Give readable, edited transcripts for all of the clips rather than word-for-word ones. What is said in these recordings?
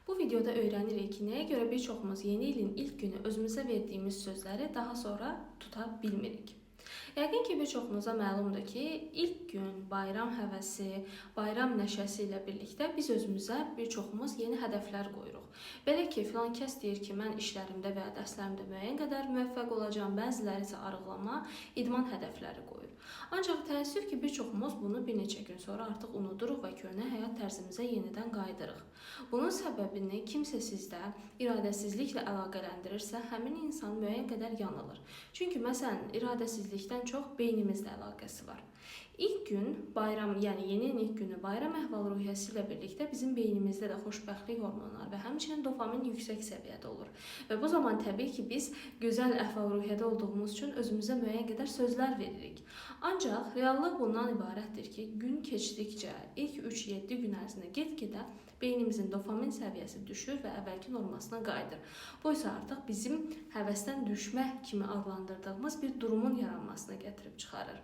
Bu videoda öyrənirik ki, nəyə görə bir çoxumuz yeni ilin ilk günü özümüzə verdiyimiz sözləri daha sonra tuta bilmirik. Yəqin ki, bir çoxumuza məlumdur ki, ilk gün bayram həvəsi, bayram nəşəsi ilə birlikdə biz özümüzə bir çoxumuz yeni hədəflər qoyuruq. Belə ki, filan kəs deyir ki, mən işlərimdə və ya dərslərimdə müəyyən qədər müvəffəq olacağam, bəziləri isə arıqlama, idman hədəfləri qoyur. Ancaq təəssüf ki, bir çoxumuz bunu bir neçə gün sonra artıq unuduruq və köhnə həyat tərzimizə yenidən qayıdırıq. Bunun səbəbini kimsə sizdə iradəsizliklə əlaqələndirirsə, həmin insan müəyyən qədər yanılır. Çünki məsələn, iradəsizlikdən çox beynimizlə əlaqəsi var. İlk gün bayram, yəni yeni ilin ilk günü bayram əhval-ruhiyyəsi ilə birlikdə bizim beynimizdə də xoşbəxtlik hormonları və həmçinin dopamin yüksək səviyyədə olur. Və bu zaman təbii ki, biz gözəl əhval-ruhiyyədə olduğumuz üçün özümüzə müəyyən qədər sözlər veririk. Ancaq reallıq bundan ibarətdir ki, gün keçdikcə ilk 3-7 gün ərzində get-gedə beynimizin dopamin səviyyəsi düşür və əvvəlki normasına qayıdır. Bu isə artıq bizim həvəsdən düşmə kimi adlandırdığımız bir durumun yaranmasına gətirib çıxarır.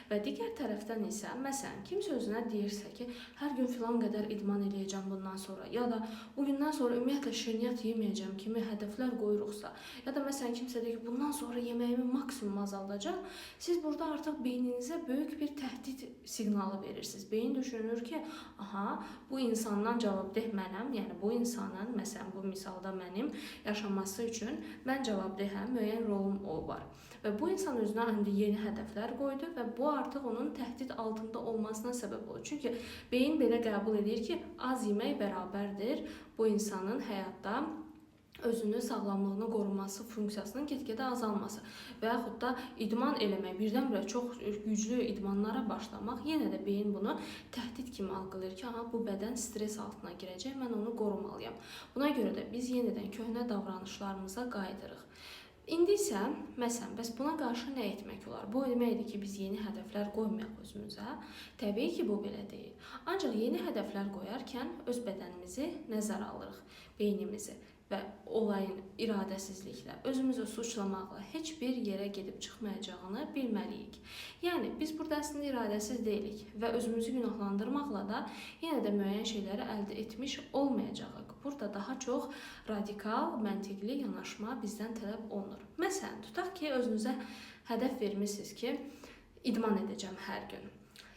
Və digər tərəfdən isə, məsələn, kimsə özünə deyirsə ki, hər gün filan qədər idman eləyəcəm bundan sonra, ya da o gündən sonra ümumiyyətlə şirniyyat yeməyəcəm kimi hədəflər qoyuruqsa, ya da məsələn, kimsə deyir ki, bundan sonra yeməyimi maksimum azaldacaq, siz burada artıq beyninizə böyük bir təhdid siqnalı verirsiniz. Beyin düşünür ki, aha, bu insandan cavabdeh mənəm, yəni bu insanın, məsələn, bu misalda mənim yaşaması üçün mən cavabdehəm, müəyyən rolum o var. Və bu insan özünə indi yeni hədəflər qoydu və bu artıq onun təhdid altında olmasına səbəb olur. Çünki beyin belə qəbul edir ki, az yemək bərabərdir bu insanın həyatda özünü, sağlamlığını qoruması funksiyasının get-gedə azalması və yaxud da idman eləmək, birdən-birə çox güclü idmanlara başlamaq, yenə də beyin bunu təhdid kimi algılayır ki, aha, bu bədən stres altına girəcək, mən onu qorumalıyam. Buna görə də biz yenidən köhnə davranışlarımıza qayıdırıq. İndi isə, məsələn, bəs buna qarşı nə etmək olar? Bu deməkdir ki, biz yeni hədəflər qoymayaq özümüzə. Təbii ki, bu belə deyil. Ancaq yeni hədəflər qoyarkən öz bədənimizi nəzərə alırıq, beynimizi və olayın iradəsizliklə, özümüzü suçlamaqla heç bir yerə gedib çıxmayacağını bilməliyik. Yəni, biz burada əslində iradəsiz deyilik və özümüzü günahlandırmaqla da yenə də müəyyən şeyləri əldə etmiş olmayacağıq. Burada daha çox radikal, məntiqli yanaşma bizdən tələb olunur. Məsələn, tutaq ki, özünüzə hədəf vermişsiniz ki, idman edəcəm hər gün,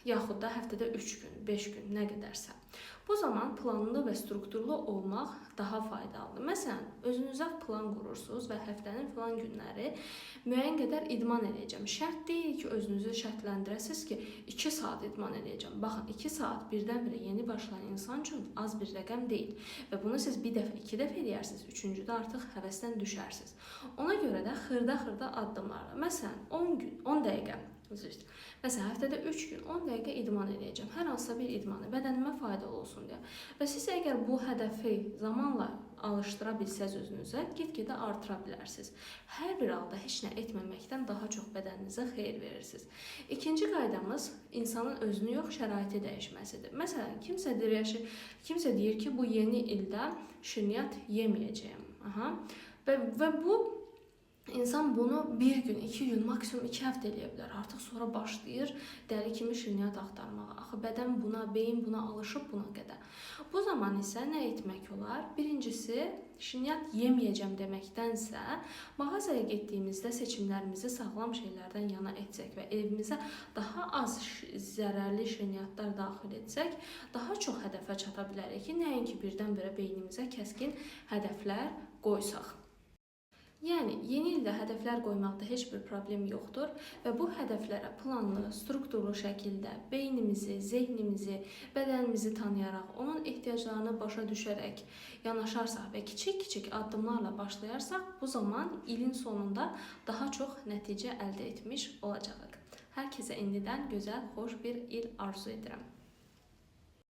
yaxud da həftədə 3 gün, 5 gün, nə qədərsə. Bu zaman planlı və strukturlu olmaq daha faydalıdır. Məsələn, özünüzə plan qurursunuz və həftənin filan günləri müəyyən qədər idman edəcəm. Şərt deyil ki, özünüzü şərtləndirəsiniz ki, 2 saat idman edəcəm. Baxın, 2 saat birdən-birə yeni başlayan insan üçün az bir rəqəm deyil. Və bunu siz bir dəfə, 2 dəfə edərsiniz, 3-cüdə artıq həvəsdən düşərsiniz. Ona görə də xırda-xırda addımlarla, məsələn, 10 gün, 10 dəqiqə, məsələn, həftədə 3 gün 10 dəqiqə idman edəcəm. Hər hansısa bir idmanı bədənimə faydalı olsun deyə. Və siz əgər bu hədəfi zamanla alışdıra bilsəz özünüzə, get-gedə artıra bilərsiniz. Hər bir halda heç nə etməməkdən daha çox bədəninizə xeyir verirsiniz. İkinci qaydamız insanın özünü yox, şəraiti dəyişməsidir. Məsələn, kimsə deyir ki, bu yeni ildə şirniyyat yeməyəcəyəm. Və bu İnsan bunu 1 gün, 2 gün, maksimum 2 həftə eləyə bilər. Artıq sonra başlayır dəli kimi şirniyyat axtarmağa. Axı bədən buna, beyin buna alışıb buna qədər. Bu zaman isə nə etmək olar? Birincisi, şirniyyat yeməyəcəm deməkdənsə, mağazaya getdiyimizdə seçimlərimizi sağlam şeylərdən yana etsək və evimizə daha az zərərli şirniyyatlar daxil etsək, daha çox hədəfə çata bilərik ki, nəinki birdən-birə beynimizə kəskin hədəflər qoysaq. Yəni, yeni ildə hədəflər qoymaqda heç bir problem yoxdur və bu hədəflərə planlı, strukturlu şəkildə beynimizi, zehnimizi, bədənimizi tanıyaraq, onun ehtiyaclarını başa düşərək yanaşarsaq və kiçik-kiçik addımlarla başlayarsaq, bu zaman ilin sonunda daha çox nəticə əldə etmiş olacağıq. Hər kəsə indidən gözəl, xoş bir il arzu edirəm.